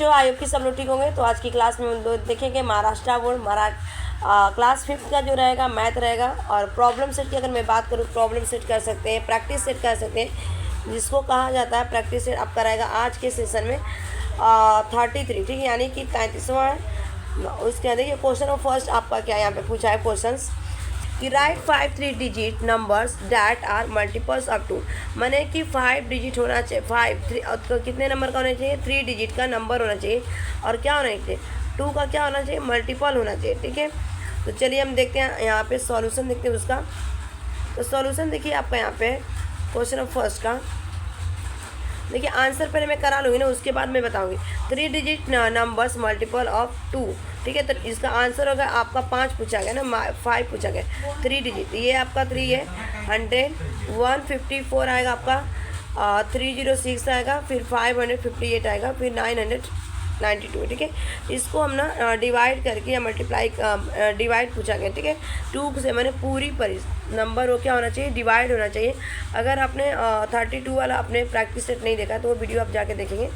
हो, I hope कि सब लोग ठीक होंगे। तो आज की क्लास में हम लोग देखेंगे महाराष्ट्र बोर्ड क्लास 5th का जो रहेगा मैथ रहेगा। और प्रॉब्लम सेट की अगर मैं बात करूँ, प्रॉब्लम सेट कर सकते हैं, प्रैक्टिस सेट कर सकते हैं, जिसको कहा जाता है प्रैक्टिस सेट आपका रहेगा आज के सेशन में 33, ठीक है, यानी कि 33वां है। उसके अंदर देखिए क्वेश्चन ऑफ फर्स्ट आपका क्या यहाँ पे पूछा है क्वेश्चंस कि write 5 3 digit numbers that are multiples of 2, माने कि 5 डिजिट होना चाहिए, 5 कितने नंबर का होना चाहिए, 3 डिजिट का नंबर होना चाहिए, और क्या होना चाहिए, 2 का क्या होना चाहिए, मल्टीपल होना चाहिए, ठीक है। तो चलिए हम देखते हैं यहाँ पे सॉल्यूशन देखते हैं उसका। तो सॉल्यूशन देखिए आपका यहाँ पे क्वेश्चन ऑफ फर्स्ट का, देखिए आंसर पहले मैं करा लूँगी ना, उसके बाद मैं बताऊँगी। 3 डिजिट नंबर्स मल्टीपल ऑफ 2, ठीक है। तो इसका आंसर होगा आपका 5 पूछा गया ना, 5 पूछा गया, 3 डिजिट, ये आपका 3 है, 100, 154 आएगा आपका, 306 आएगा, फिर 558 आएगा, फिर 992, ठीक है। इसको हम ना डिवाइड करके या मल्टीप्लाई डिवाइड पूछा गया, ठीक है। 2 से मैंने पूरी पर नंबर वो क्या होना चाहिए, डिवाइड होना चाहिए। अगर आपने 32 वाला आपने प्रैक्टिस सेट नहीं देखा तो वो वीडियो आप जाके देखेंगे,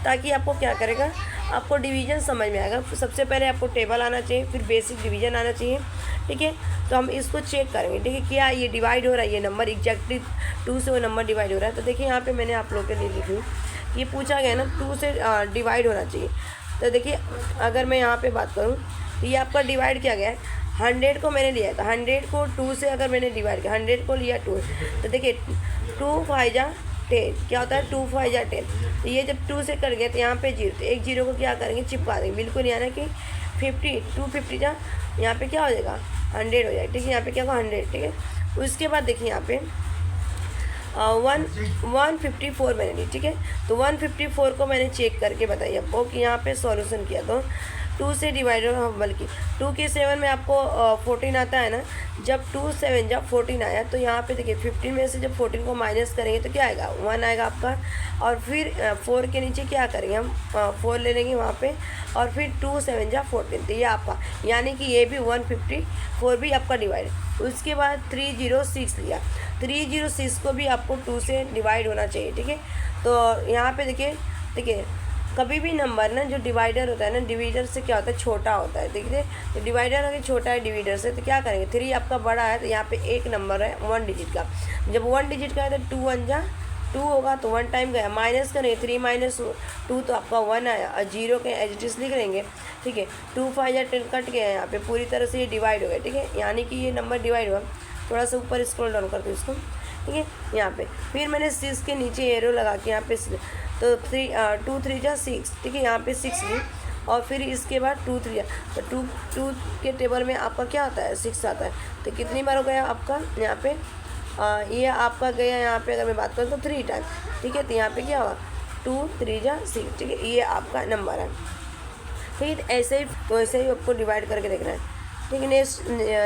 ताकि आपको क्या करेगा, आपको डिवीजन समझ में आएगा। सबसे पहले आपको टेबल आना चाहिए, फिर बेसिक डिवीजन आना चाहिए, ठीक है। तो हम इसको चेक करेंगे, ठीक है, क्या ये डिवाइड हो रहा है, ये नंबर एग्जैक्टली 2 से वो नंबर डिवाइड हो रहा है। तो देखिए यहाँ पे मैंने आप लोगों के लिए लिखी, ये पूछा गया ना 2 से डिवाइड होना चाहिए। तो देखिए अगर मैं यहाँ पे बात करूँ तो ये आपका डिवाइड किया गया है, 100 को मैंने लिया था, 100 को 2 से अगर मैंने डिवाइड किया, 100 को लिया 2, तो देखिए 2 5 जा 10, क्या होता है 2 5 जा 10। तो ये जब 2 से कट गए तो यहाँ पे 0, तो एक 0 को क्या करेंगे, चिपका देंगे बिल्कुल, यानी कि 50, 250 जा यहाँ पे क्या हो जाएगा 100 हो जाएगा, ठीक है। यहाँ पे क्या होगा 100, ठीक है। उसके बाद देखिए यहाँ पे 154 मैंने ली, ठीक है। तो 154 को मैंने चेक करके बताइए आपको कि यहाँ पे सॉल्यूशन किया तो 2 से डिवाइड हो, बल्कि 2 के 7 में आपको 14 आता है ना, जब 2 7 जब 14 आया तो यहाँ पे देखिए 15 में से जब 14 को माइनस करेंगे तो क्या आएगा 1 आएगा आपका, और फिर 4 के नीचे क्या करेंगे हम 4 ले लेंगे वहाँ पे, और फिर 2 7 जा 14, तो ये आपका, यानी कि ये भी 154 भी आपका डिवाइड। उसके बाद 306 लिया, 306 को भी आपको 2 से डिवाइड होना चाहिए, ठीक है। तो यहाँ पे देखिए कभी भी नंबर ना जो डिवाइडर होता है ना, डिवीडर से क्या होता है, छोटा होता है, देखिए। तो डिवाइडर अगर छोटा है डिवीडर से तो क्या करेंगे, 3 आपका बड़ा है, तो यहाँ पे एक नंबर है 1 डिजिट का, जब 1 डिजिट का है तो 2 1 जा 2 होगा, तो 1 टाइम गया, माइनस करेंगे 3 माइनस 2 तो आपका 1 आया, और 0 के एज इट इज लिख लेंगे, ठीक है। 2 5 या 10 कट गया, यहाँ पे पूरी तरह से ये डिवाइड हो गया, ठीक है, यानी कि ये नंबर डिवाइड हुआ। थोड़ा सा ऊपर स्क्रॉल डाउन कर दो इसको, ठीक है। यहाँ पे फिर मैंने 6 के नीचे एरो लगा के यहाँ पे, तो 2 3 जा 6, ठीक है, यहाँ पे 6 ली, और फिर इसके बाद 2 3 जा, तो 2 के टेबल में आपका क्या आता है 6 आता है, तो कितनी बार हो गया आपका यहाँ पे ये आपका गया यहाँ पे, अगर मैं बात करूँ तो 3 टाइम, ठीक है। तो यहाँ पे क्या हुआ 2 3 जा 6, ठीक है, ये आपका नंबर है, ठीक है। ऐसे ही वैसे ही आपको डिवाइड करके देखना है, ठीक है। नेक्स्ट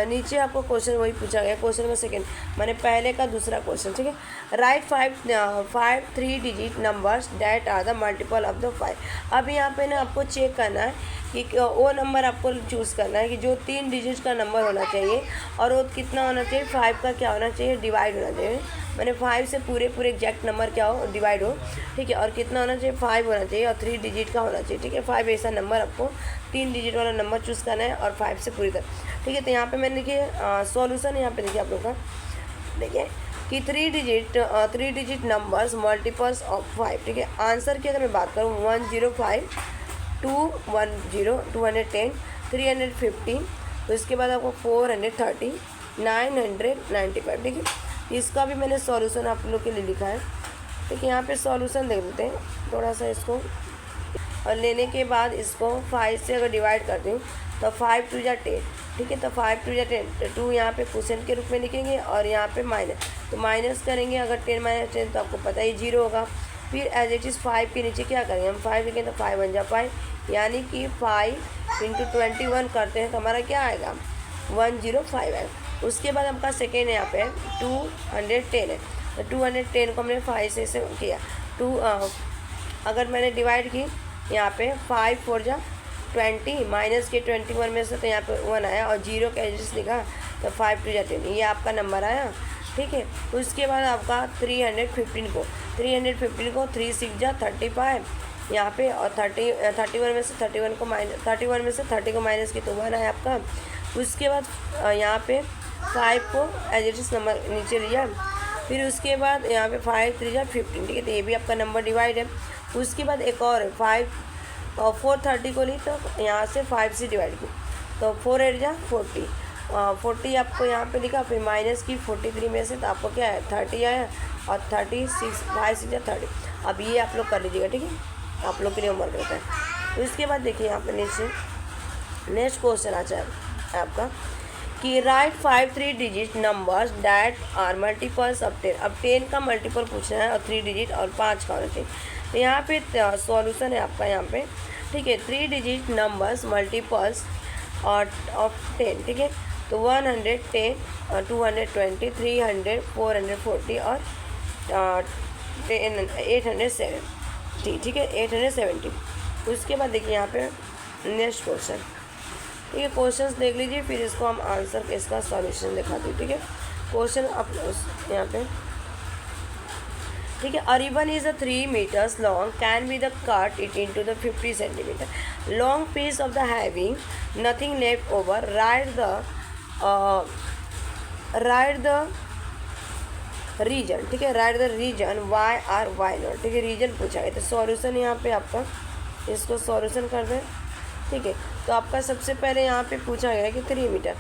नीचे आपको क्वेश्चन वही पूछा गया, क्वेश्चन में सेकंड मैंने पहले का दूसरा क्वेश्चन, ठीक है। Write 5 3 digit numbers that are the multiple of the 5। अब यहाँ पे ना आपको चेक करना है कि वो नंबर आपको चूज़ करना है कि जो 3 डिजिट का नंबर होना चाहिए, और वो कितना होना चाहिए, 5 का क्या होना चाहिए, डिवाइड होना चाहिए, मैंने 5 से पूरे एग्जैक्ट नंबर क्या हो डिवाइड हो, ठीक है। और कितना होना चाहिए 5 होना चाहिए, और 3 डिजिट का होना चाहिए, ठीक है। 5 ऐसा नंबर आपको 3 डिजिट वाला नंबर चूज़ करना है, और 5 से पूरी तरह, ठीक है। तो यहाँ पे मैंने देखिए सॉल्यूशन यहाँ पे देखिए आप लोग का, देखिए कि 3 डिजिट नंबर्स मल्टीपल्स ऑफ 5, ठीक है। आंसर की अगर मैं बात करूँ 105 210 210 315, तो इसके बाद आपको 430 995, ठीक है। इसका भी मैंने सॉल्यूशन आप लोग के लिए लिखा है, ठीक है। यहाँ पे सॉल्यूशन देख लेते हैं थोड़ा सा इसको, और लेने के बाद इसको 5 से अगर डिवाइड करती हूँ तो 5 2 जा 10, ठीक है। तो 5 2 जा 10, 2 यहाँ पे क्वेश्चन के रूप में लिखेंगे, और यहाँ पे माइनस, तो माइनस करेंगे अगर 10 माइनस 10 तो आपको पता ही 0 होगा। फिर एज इट इज़ 5 के नीचे क्या करेंगे हम 5 लिखेंगे, तो 5 1 जा 5, यानी कि 5 × 21 करते हैं तो हमारा क्या आएगा 105 आएगा। उसके बाद आपका सेकेंड है यहाँ पे 210 है, तो 210 को हमने 5 से किया, 2 अगर मैंने डिवाइड की यहाँ पे 5 4 जा 20, माइनस के 21 में से तो यहाँ पे 1 आया, और 0 का एड्रेस लिखा, तो 5 2 जा 10, ये आपका नंबर आया, ठीक है। उसके बाद आपका 315 को 3 6 जा 35, यहाँ पे, और 31 में से 30 को माइनस की तो 1 है आपका। उसके बाद यहाँ पे 5 को एज इट इज़ नंबर नीचे लिया, फिर उसके बाद यहाँ पे 5 3 जा 15, ठीक है, तो ये भी आपका नंबर डिवाइड है। उसके बाद एक और है 5 और 430 को ली तो यहाँ से 5 से डिवाइड की, तो 4 8 जा 40, 40 आपको यहाँ पे लिखा, फिर माइनस की 43 में से, तो आपको क्या है 30 आया, और 36 5 से जा 30। अब ये आप लोग कर लीजिएगा, ठीक है, आप लोग के लिए होमवर्क रहता है। तो इसके बाद देखिए यहाँ पे नेक्स्ट क्वेश्चन आ जाए आपका कि write 5 3 digit numbers that are multiples of 10। अब 10 का मल्टीपल पूछना है और 3 डिजिट और 5 का होना चाहिए। तो यहाँ पे सॉल्यूशन है आपका यहाँ पे, ठीक है, 3 डिजिट नंबर्स मल्टीपल्स और ऑफ 10, ठीक है, तो 110 और 220 300 440 और 870, ठीक है, 870। उसके बाद देखिए यहाँ पे नेक्स्ट क्वेश्चन, ठीक है, क्वेश्चंस देख लीजिए, फिर इसको हम आंसर इसका सॉल्यूशन दिखाते हैं, ठीक है। क्वेश्चन आप यहाँ पे, ठीक है, a ribbon is 3 metres long can be the cut it into the 50 centimetre long piece of the having nothing left over write the reason, ठीक है, write the reason why or why not, ठीक है, reason पूछा गया। तो solution यहाँ पे आपका, इसको सॉल्यूशन कर दें, ठीक है। तो आपका सबसे पहले यहाँ पे पूछा गया है कि 3 मीटर,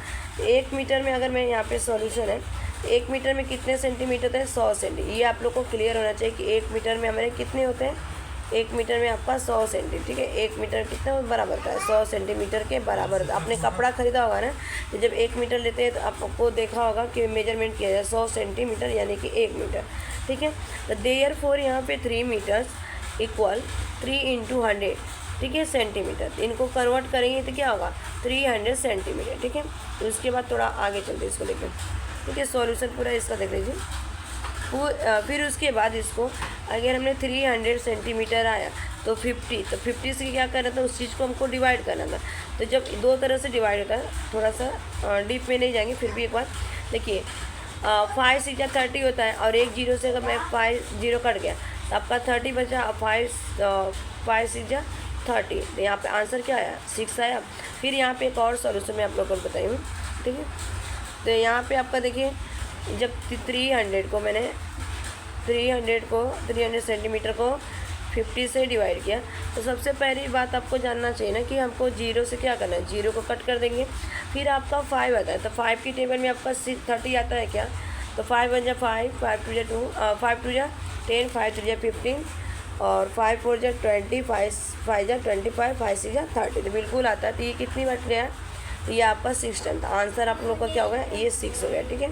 1 मीटर में अगर मैं यहाँ पे सॉल्यूशन है, 1 मीटर में कितने सेंटीमीटर है 100 सेंटी, ये आप लोग को क्लियर होना चाहिए कि 1 मीटर में हमारे कितने होते हैं, 1 मीटर में आपका 100 सेंटी, ठीक है, 1 मीटर कितना बराबर का है 100 सेंटीमीटर के बराबर। आपने कपड़ा खरीदा होगा ना, तो जब 1 मीटर लेते हैं तो आपको देखा होगा कि मेजरमेंट किया जाए 100 सेंटीमीटर यानी कि 1 मीटर, ठीक है। तो देयरफॉर यहाँ पे 3 मीटर्स इक्वल 3 × 100, ठीक है, सेंटीमीटर। इनको कन्वर्ट करेंगे तो क्या होगा 300 सेंटीमीटर, ठीक है। तो उसके बाद थोड़ा आगे चलते इसको लेकर, ठीक है, सॉल्यूशन पूरा इसका देख लीजिए। फिर उसके बाद इसको अगर हमने 300 सेंटीमीटर आया तो 50 से क्या करना था, उस चीज़ को हमको डिवाइड करना था। तो जब दो तरह से डिवाइड होता है, थोड़ा सा डीप में नहीं जाएंगे, फिर भी एक बार देखिए, 5 6 30 होता है, और एक जीरो से अगर मैं 5 0 कट गया तो आपका 30 बचा, 5 6 30, तो यहाँ पे आंसर क्या आया 6 आया। फिर यहाँ पे एक और सॉल्यूशन मैं आप लोगों को बताई हूँ, ठीक है। तो यहाँ पे आपका देखिए, जब 300 सेंटीमीटर को 50 से डिवाइड किया, तो सबसे पहली बात आपको जानना चाहिए ना कि हमको 0 से क्या करना है, 0 को कट कर देंगे। फिर आपका 5 आता है, तो 5 की टेबल में आपका 30 आता है क्या, तो 5 1 जा 5 5 2 जा 2 5 2 जा 10 5 3 जा 15 और 5 4 जा 20 5 जा 25 5 6 जा 30, तो बिल्कुल आता है। तो ये कितनी बच गया, तो ये आपका 6 टन था। आंसर आप लोग का क्या हो गया, ये 6 हो गया, ठीक है।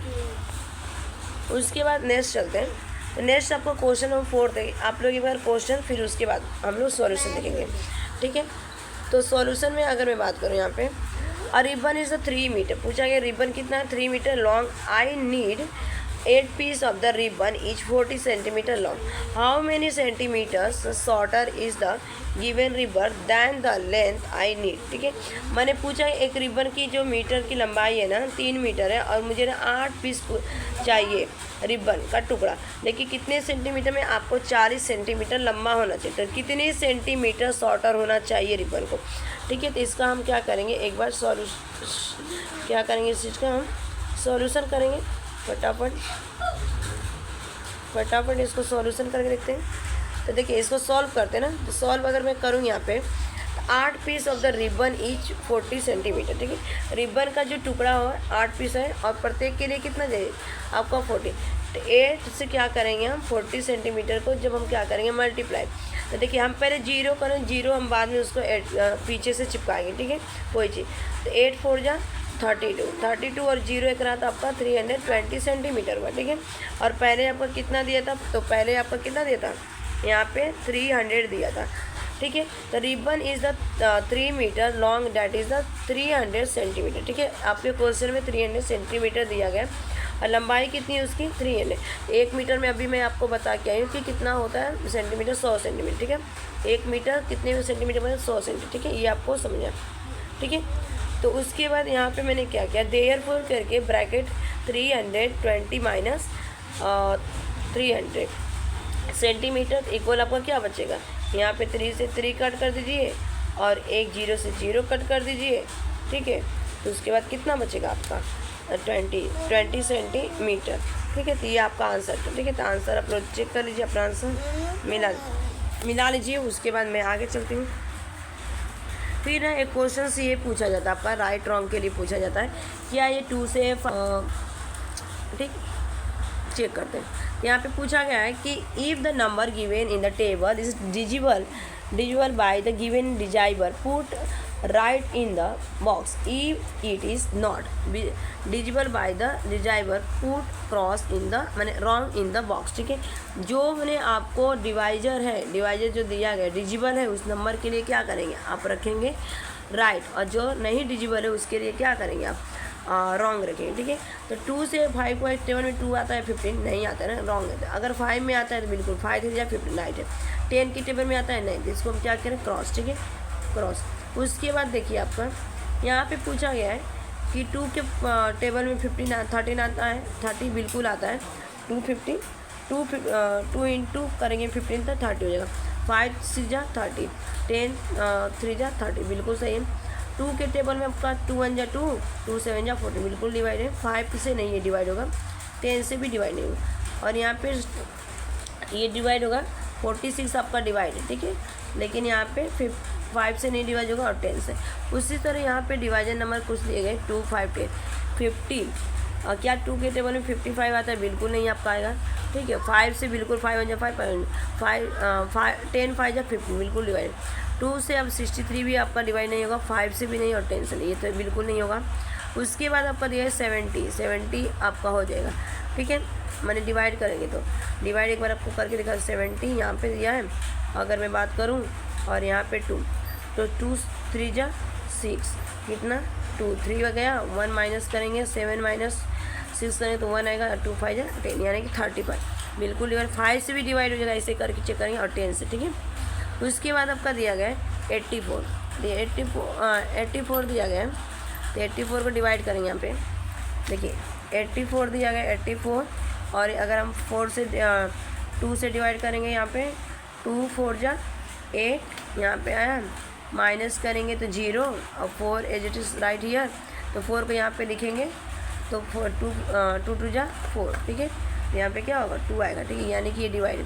उसके बाद नेक्स्ट चलते हैं। तो नेक्स्ट आपको क्वेश्चन नंबर 4 देंगे आप लोग, एक बार क्वेश्चन, फिर उसके बाद हम लोग सॉल्यूशन देखेंगे, ठीक है। तो सॉल्यूशन में अगर मैं बात करूँ यहाँ पे, अ रिबन इज़ 3 मीटर, पूछा गया रिबन कितना है 3 metre long, I need 8 piece of the ribbon each 40 centimetre long, how many centimetres shorter is the given ribbon than the length I need, ठीक है। मैंने पूछा एक रिबन की जो मीटर की लंबाई है ना 3 मीटर है, और मुझे ना 8 पीस चाहिए रिबन का टुकड़ा, देखिए कितने सेंटीमीटर में, आपको 40 सेंटीमीटर लंबा होना चाहिए, तो कितने सेंटीमीटर शॉर्टर होना चाहिए रिबन को, ठीक है। तो इसका हम क्या करेंगे, एक बार क्या करेंगे, इस चीज़ का हम सॉल्यूशन करेंगे फटाफट इसको सॉल्यूशन करके देखते हैं। तो देखिए इसको सॉल्व करते हैं ना, तो सॉल्व अगर मैं करूँ यहाँ पे, तो 8 piece of the ribbon each 40 centimetre, ठीक है। रिबन का जो टुकड़ा हो 8 पीस है, और प्रत्येक के लिए कितना चाहिए आपका 40, तो 8 से क्या करेंगे हम 40 सेंटीमीटर को जब हम क्या करेंगे मल्टीप्लाई, तो देखिए हम पहले 0 करें, 0 हम बाद में उसको पीछे से चिपकाएंगे, ठीक है, कोई चीज़। तो 8 4 जा 32 और 0 एक रहा था आपका 320 सेंटीमीटर हुआ, ठीक है। और पहले आपका कितना दिया था, तो पहले आपका कितना दिया था, यहाँ पे 300 दिया था, ठीक है। तो ribbon is the 3 metre long, that is the 300 centimetre, ठीक है। आपके क्वेश्चन में 300 सेंटीमीटर दिया गया, और लंबाई कितनी है उसकी 300। 1 मीटर में अभी मैं आपको बता के आई हूँ कि कितना होता है सेंटीमीटर, 100 सेंटीमीटर, ठीक है। 1 मीटर कितने सेंटीमीटर में 100 सेंटीमीटर, ठीक है, ये आपको समझा, ठीक है। तो उसके बाद यहाँ पे मैंने क्या किया, देयरफॉर करके ब्रैकेट 320 माइनस 300 सेंटीमीटर इक्वल आपका क्या बचेगा यहाँ पे 3 से 3 कट कर दीजिए और एक 0 से 0 कट कर दीजिए, ठीक है। तो उसके बाद कितना बचेगा आपका 20 सेंटीमीटर, ठीक है। तो ये आपका आंसर था, ठीक है। तो आंसर आप लोग चेक कर लीजिए, अपना आंसर मिला लीजिए। उसके बाद मैं आगे चलती हूँ। फिर ना एक क्वेश्चन से ये पूछा जाता है आपका राइट रॉन्ग के लिए पूछा जाता है, क्या ये 2 से ठीक चेक करते हैं। यहाँ पे पूछा गया है कि if the number given in the table is divisible by the given divisor put right in the box, if it is not divisible by the divisor put cross in the माने wrong in the box, ठीक है। जो मैंने आपको divisor जो दिया गया डिजिबल है उस नंबर के लिए क्या करेंगे आप रखेंगे राइट, और जो नहीं डिजिबल है उसके लिए क्या करेंगे आप रॉन्ग रखेंगे, ठीक है। तो 2 से 5 को टेबल में 2 आता है 15 नहीं आता है ना, रॉन्ग है। अगर 5 में आता है तो बिल्कुल 5 3 15 राइट है। 10 की टेबल में आता है नहीं, तो इसको हम क्या करें क्रॉस, ठीक है क्रॉस। उसके बाद देखिए आपका यहाँ पे पूछा गया है कि 2 के टेबल में 13 आता है, 30 बिल्कुल आता है। 2 इंटू करेंगे 15 तो 30 हो जाएगा। 5 6 जा 30, 10 3 जा 30 बिल्कुल सही है। 2 के टेबल में आपका 2 1 जा 2, 2 7 जा 40 बिल्कुल डिवाइड है। 5 से नहीं है डिवाइड होगा, 10 से भी डिवाइड नहीं होगा, और यहाँ पे ये डिवाइड होगा 46 आपका डिवाइड है, ठीक है। लेकिन यहाँ पे 5 से नहीं डिवाइड होगा और 10 से। उसी तरह यहाँ पे डिवाइजर नंबर कुछ दिए गए 2 5 10 50, और क्या 2 के टेबल में 55 आता है बिल्कुल नहीं आपका आएगा, ठीक है। 5 से बिल्कुल 5 1 जा 5 10 5 जा 50 बिल्कुल डिवाइड। 2 से अब 63 भी आपका डिवाइड नहीं होगा, 5 से भी नहीं और 10 से नहीं, ये तो बिल्कुल नहीं होगा। उसके बाद आपका दिया है 70 आपका हो जाएगा, ठीक है। मैंने डिवाइड करेंगे तो डिवाइड एक बार आपको करके दिखा 70 यहाँ पे दिया है। अगर मैं बात करूँ और यहाँ पे 2, तो 2 3 जा 6 कितना 2 3 हो गया, 1 माइनस करेंगे 7 माइनस 6 करेंगे तो 1 आएगा, 2 5 जा 10 यानी कि 35 बिल्कुल डिवाइड। 5 से भी डिवाइड हो जाएगा, ऐसे करके चेक करेंगे, और 10 से, ठीक है। उसके बाद आपका दिया गया है 84 दिया गया है, तो 84 को डिवाइड करेंगे यहाँ पे। देखिए 84 दिया गया 84, और अगर हम 4 से 2 से डिवाइड करेंगे यहाँ पे 2 4 जा 8 यहाँ पे आया, माइनस करेंगे तो 0 और 4 as it is right here, तो 4 को यहाँ पे लिखेंगे तो 2 2 जा 4, ठीक है। तो यहाँ पे क्या होगा 2 आएगा, ठीक है, यानी कि ये डिवाइड।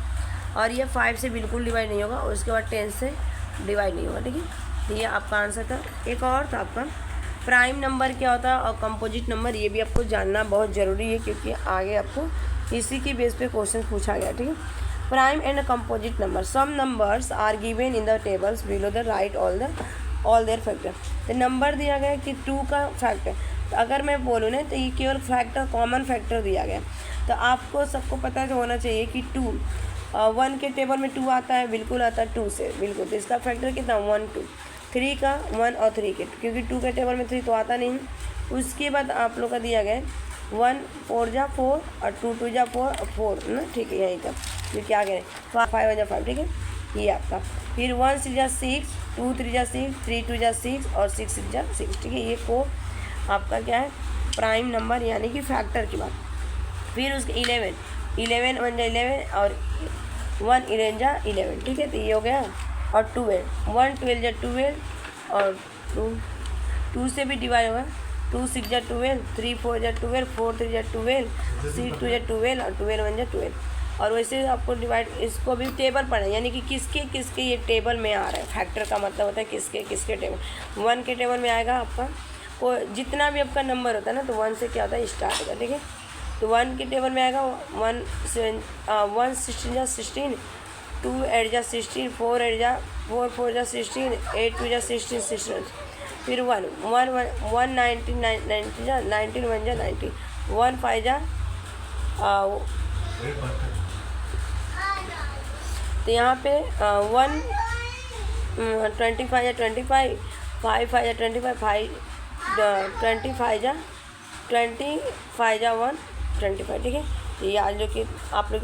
और ये 5 से बिल्कुल डिवाइड नहीं होगा, और उसके बाद 10 से डिवाइड नहीं होगा, ठीक है। तो ये आपका आंसर था। एक और था आपका प्राइम नंबर क्या होता है और कंपोजिट नंबर, ये भी आपको जानना बहुत ज़रूरी है, क्योंकि आगे आपको इसी की बेस पे क्वेश्चन पूछा गया, ठीक है। Prime and composite number, some numbers are given in the tables below the write all their factor. तो नंबर दिया गया कि 2 का फैक्टर, तो अगर मैं बोलूँ ना तो ये केवल फैक्टर कॉमन फैक्टर दिया गया। तो आपको सबको पता होना चाहिए कि 2 1 के टेबल में 2 आता है बिल्कुल आता है 2 से बिल्कुल, तो इसका फैक्टर कितना 1 2। 3 का 1 और 3 के, क्योंकि 2 के टेबल में 3 तो आता नहीं है। उसके बाद आप लोग का दिया गया 1 4 जा 4 और 2 2 जा 4 और 4 ना, ठीक है, यहीं तक जो क्या करें 5 जा 5, ठीक है, ये आपका। फिर 1 6 जा 6, 2 3 जा 6, 3 2 जा 6 और 6 6 जा 6, ठीक है। ये को आपका क्या है प्राइम नंबर यानी कि फैक्टर की बात। फिर उसके 11 1 जा 11 और 1 11 जा 11, ठीक है, तो ये हो गया। और 12 1 12 जा 12 और 2 से भी डिवाइड होगा, 2 6 जा 12, 3 4 जा 12, 4 3 जा 12, 6 2 जा 12 और 12 1 जा 12। और वैसे आपको डिवाइड इसको भी टेबल पढ़ना है, यानी कि किसके किसके ये टेबल में आ रहा है। फैक्टर का मतलब होता है किसके किसके टेबल। 1 के टेबल में आएगा आपका को जितना भी आपका नंबर होता है ना, तो 1 से क्या होता है स्टार्ट होगा, ठीक है। तो 1 के टेबल में आएगा 1 16 जा 16, 2 8 जा 16, 4 8 जा 4 4 जा 16, 8 2 जा 16 16। फिर 1 19 19 जा 19 1 जा 19, 1 5 जा तो यहाँ पे 1 25 जा 25, 5 5 जा 25, 5 25 जा 1 25, ठीक है। ये आज जो कि आप लोग